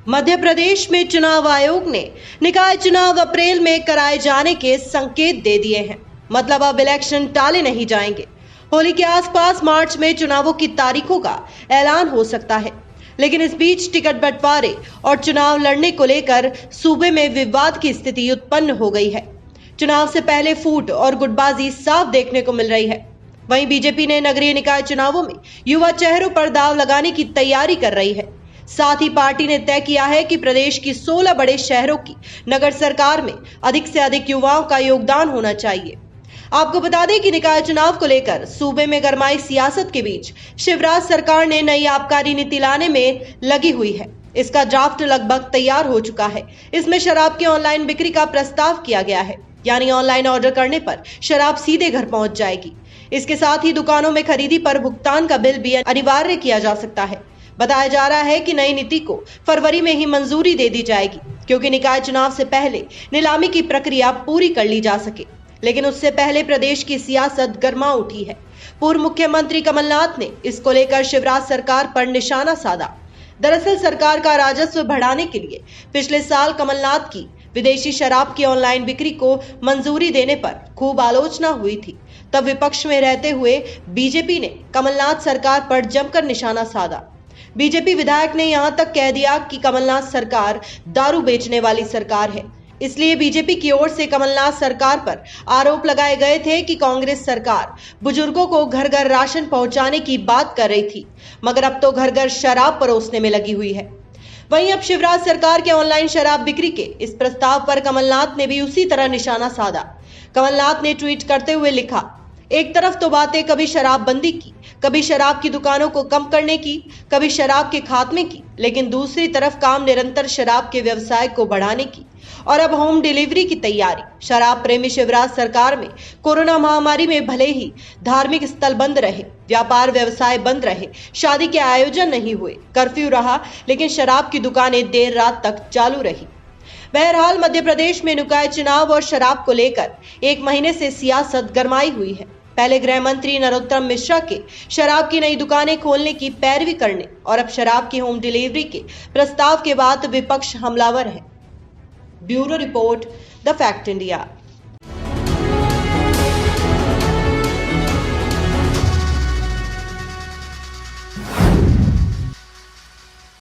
मध्य प्रदेश में चुनाव आयोग ने निकाय चुनाव अप्रैल में कराए जाने के संकेत दे दिए हैं। मतलब अब इलेक्शन टाले नहीं जाएंगे। होली के आसपास मार्च में चुनावों की तारीखों का ऐलान हो सकता है, लेकिन इस बीच टिकट बंटवारे और चुनाव लड़ने को लेकर सूबे में विवाद की स्थिति उत्पन्न हो गई है। चुनाव से पहले फूट और गुटबाजी साफ देखने को मिल रही है। वहीं बीजेपी ने नगरीय निकाय चुनावों में युवा चेहरों पर दाव लगाने की तैयारी कर रही है। साथ ही पार्टी ने तय किया है कि प्रदेश की 16 बड़े शहरों की नगर सरकार में अधिक से अधिक युवाओं का योगदान होना चाहिए। आपको बता दें कि निकाय चुनाव को लेकर सूबे में गरमाई सियासत के बीच शिवराज सरकार ने नई आबकारी नीति लाने में लगी हुई है। इसका ड्राफ्ट लगभग तैयार हो चुका है। इसमें शराब की ऑनलाइन बिक्री का प्रस्ताव किया गया है, यानी ऑनलाइन ऑर्डर करने पर शराब सीधे घर पहुंच जाएगी। इसके साथ ही दुकानों में खरीदी पर भुगतान का बिल भी अनिवार्य किया जा सकता है। बताया जा रहा है कि नई नीति को फरवरी में ही मंजूरी दे दी जाएगी, क्योंकि निकाय चुनाव से पहले नीलामी की प्रक्रिया पूरी कर ली जा सके। लेकिन उससे पहले प्रदेश की सियासत गर्मा उठी है। पूर्व मुख्यमंत्री कमलनाथ ने इसको लेकर शिवराज सरकार पर निशाना साधा। दरअसल सरकार का राजस्व बढ़ाने के लिए पिछले साल कमलनाथ की विदेशी शराब की ऑनलाइन बिक्री को मंजूरी देने पर खूब आलोचना हुई थी। तब विपक्ष में रहते हुए बीजेपी ने कमलनाथ सरकार पर जमकर निशाना साधा। बीजेपी विधायक ने यहां तक कह दिया कि कमलनाथ सरकार दारू बेचने वाली सरकार है। इसलिए बीजेपी की ओर से कमलनाथ सरकार पर आरोप लगाए गए थे कि कांग्रेस सरकार बुजुर्गों को घर घर राशन पहुंचाने की बात कर रही थी, मगर अब तो घर घर शराब परोसने में लगी हुई है। वहीं अब शिवराज सरकार के ऑनलाइन शराब बिक्री के इस प्रस्ताव पर कमलनाथ ने भी उसी तरह निशाना साधा। कमलनाथ ने ट्वीट करते हुए लिखा, एक तरफ तो बातें कभी शराबबंदी की, कभी शराब की दुकानों को कम करने की, कभी शराब के खात्मे की, लेकिन दूसरी तरफ काम निरंतर शराब के व्यवसाय को बढ़ाने की और अब होम डिलीवरी की तैयारी। शराब प्रेमी शिवराज सरकार में कोरोना महामारी में भले ही धार्मिक स्थल बंद रहे, व्यापार व्यवसाय बंद रहे, शादी के आयोजन नहीं हुए, कर्फ्यू रहा, लेकिन शराब की दुकानें देर रात तक चालू रही। बहरहाल मध्य प्रदेश में निकाय चुनाव और शराब को लेकर एक महीने से सियासत गरमाई हुई है। पहले गृह मंत्री नरोत्तम मिश्रा के शराब की नई दुकानें खोलने की पैरवी करने और अब शराब की होम डिलीवरी के प्रस्ताव के बाद विपक्ष हमलावर है। Bureau report, the fact India.